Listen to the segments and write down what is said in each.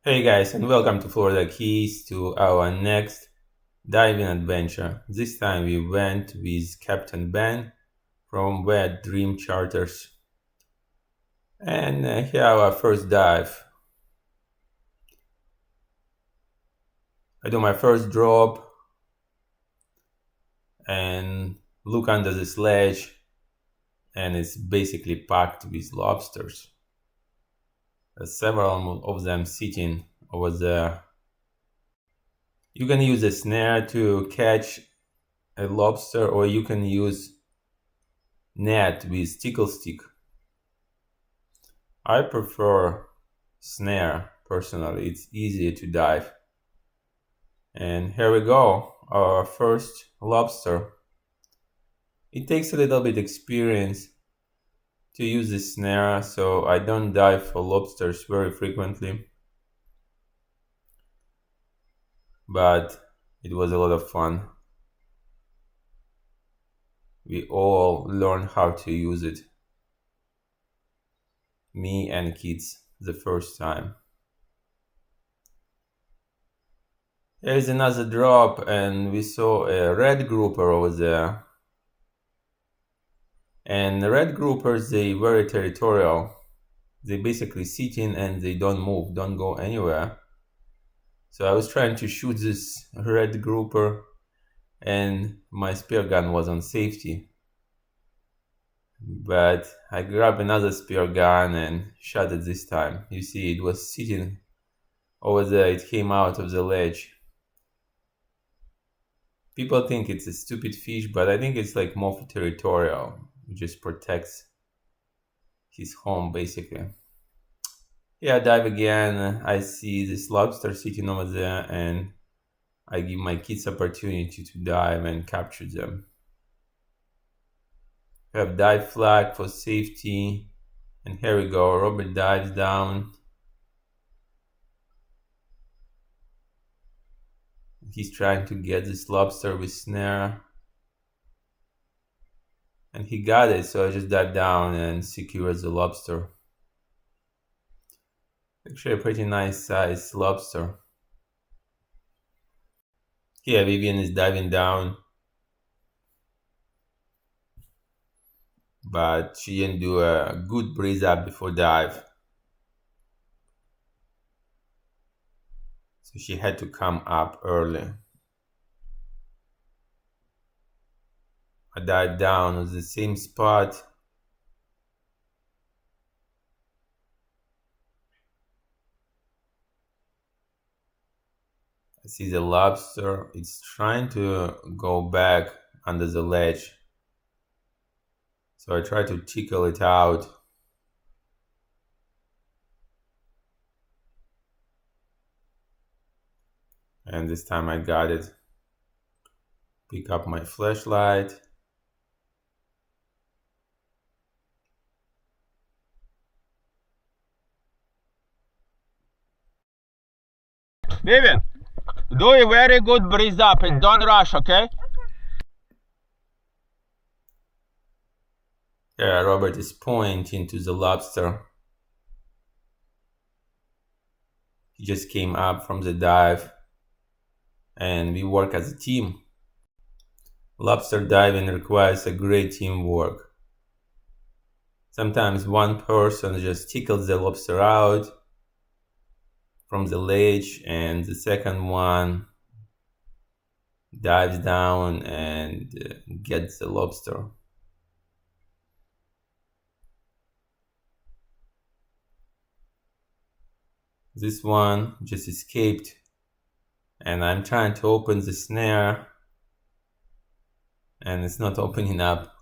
Hey guys, and welcome to Florida Keys to our next diving adventure. This time we went with Captain Ben from Wet Dream Charters. And here our first dive. I do my first drop and look under the sledge, and it's basically packed with lobsters. There's several of them sitting over there. You can use a snare to catch a lobster, or you can use net with tickle stick. I prefer snare personally, it's easier to dive. And here we go, our first lobster. It takes a little bit experience to use the snare, so I don't dive for lobsters very frequently. But it was a lot of fun. We all learned how to use it. Me and kids the first time. There's another drop and we saw a red grouper over there. And the red groupers, they very territorial. They basically sit in and they don't move, don't go anywhere. So I was trying to shoot this red grouper and my spear gun was on safety. But I grabbed another spear gun and shot it this time. You see, it was sitting over there, it came out of the ledge. People think it's a stupid fish, but I think it's like more territorial. It just protects his home, basically. Yeah, dive again. I see this lobster sitting over there, and I give my kids opportunity to dive and capture them. We have dive flag for safety, and here we go. Robert dives down. He's trying to get this lobster with snare. And he got it, so I just dive down and secure the lobster. Actually a pretty nice size lobster. Here Vivian is diving down. But she didn't do a good breeze up before dive. So she had to come up early. I dived down at the same spot. I see the lobster. It's trying to go back under the ledge. So I try to tickle it out. And this time I got it. Pick up my flashlight. Vivian, do a very good breeze up and don't rush, okay? Yeah, Robert is pointing to the lobster. He just came up from the dive and we work as a team. Lobster diving requires a great teamwork. Sometimes one person just tickles the lobster out from the ledge and the second one dives down and gets the lobster. This one just escaped and I'm trying to open the snare and it's not opening up.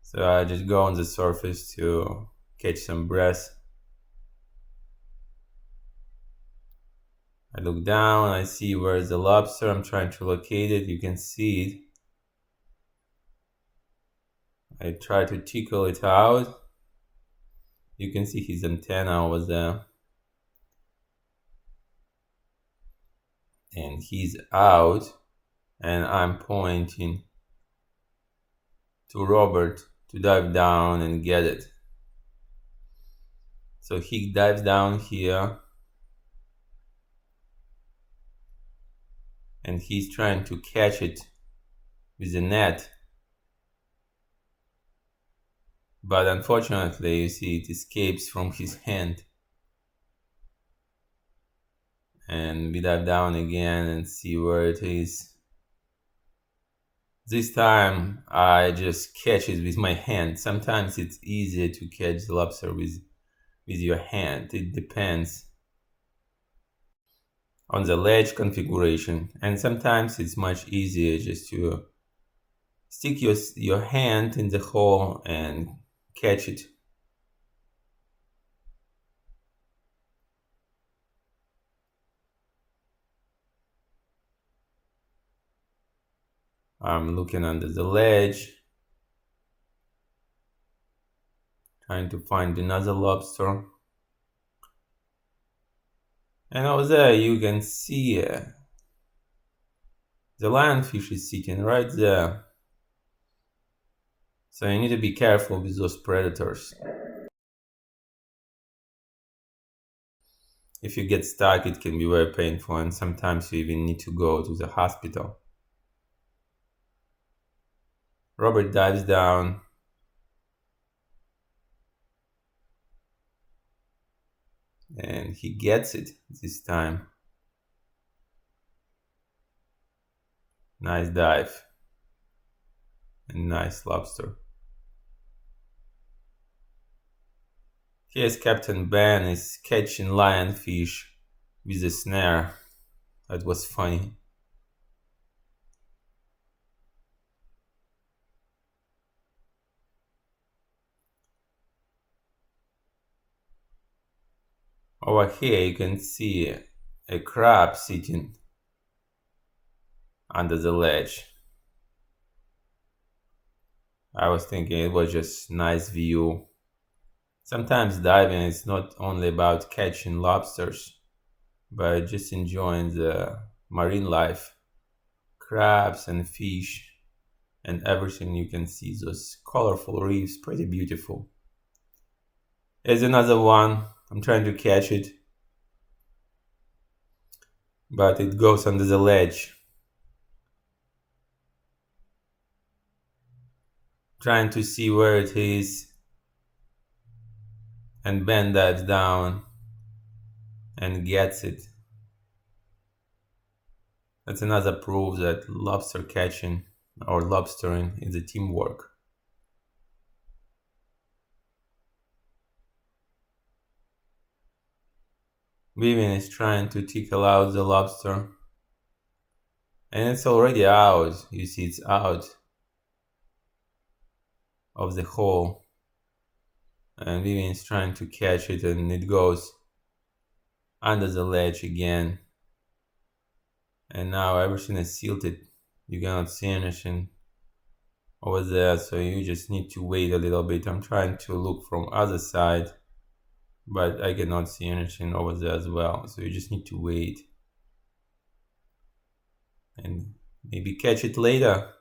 So I just go on the surface to catch some breath. I look down, I see where's the lobster, I'm trying to locate it, you can see it. I try to tickle it out. You can see his antenna over there. And he's out, and I'm pointing to Robert to dive down and get it. So he dives down here and he's trying to catch it with a net. But unfortunately, you see, it escapes from his hand. And we dive down again and see where it is. This time, I just catch it with my hand. Sometimes it's easier to catch the lobster with your hand. It depends on the ledge configuration. And sometimes it's much easier just to stick your hand in the hole and catch it. I'm looking under the ledge, trying to find another lobster. And over there you can see the lionfish is sitting right there. So you need to be careful with those predators. If you get stuck, it can be very painful, and sometimes you even need to go to the hospital. Robert dives down. And he gets it this time. Nice dive. And nice lobster. Here's Captain Ben is catching lionfish with a snare. That was funny. Over here you can see a crab sitting under the ledge. I was thinking it was just nice view. Sometimes diving is not only about catching lobsters, but just enjoying the marine life, crabs and fish and everything you can see. Those colorful reefs, pretty beautiful. Here's another one. I'm trying to catch it, but it goes under the ledge. Trying to see where it is, and Ben dives down and gets it. That's another proof that lobster catching or lobstering is a teamwork. Vivian is trying to tickle out the lobster, and it's already out. You see, it's out of the hole, and Vivian is trying to catch it, and it goes under the ledge again. And now everything is silted. You cannot see anything over there, so you just need to wait a little bit. I'm trying to look from other side, but I cannot see anything over there as well, so you just need to wait and maybe catch it later.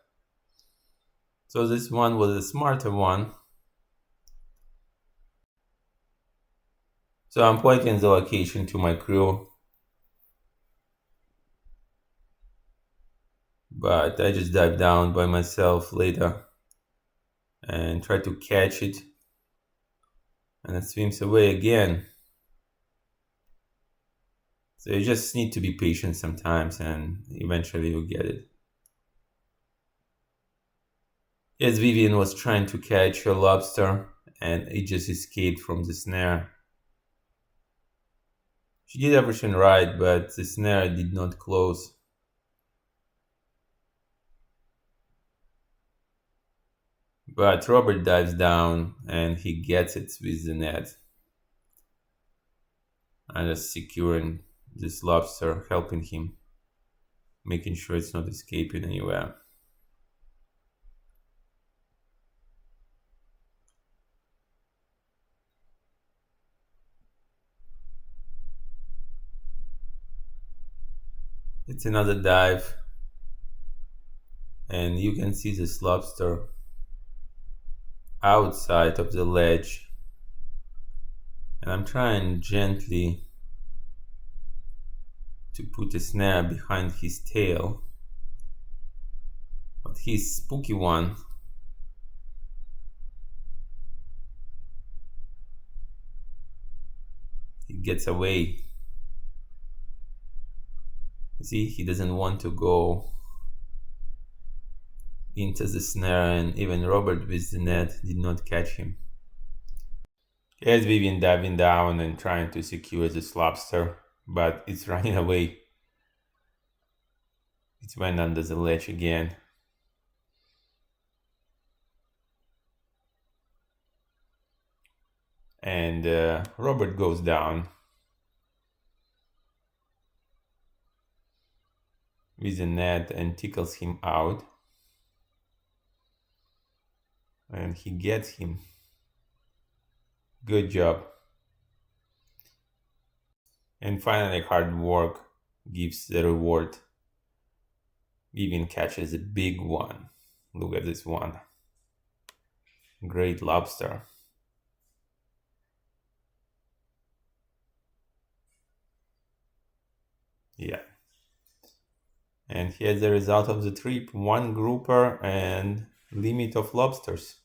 So this one was a smarter one. So I'm pointing the location to my crew, but I just dive down by myself later and try to catch it, and it swims away again. So you just need to be patient sometimes, and eventually you'll get it. Yes, Vivian was trying to catch a lobster, and it just escaped from the snare. She did everything right, but the snare did not close. But Robert dives down and he gets it with the net. I'm just securing this lobster, helping him, making sure it's not escaping anywhere. It's another dive, and you can see this lobster outside of the ledge, And I'm trying gently to put a snare behind his tail, but his spooky one he gets away. You see, he doesn't want to go into the snare, and even Robert with the net did not catch him. Here's Vivian diving down and trying to secure this lobster, but it's running away. It went under the ledge again. And Robert goes down with the net and tickles him out. And he gets him. Good job. And finally, hard work gives the reward. Vivian catches a big one. Look at this one. Great lobster. Yeah. And here's the result of the trip. 1 grouper and limit of lobsters.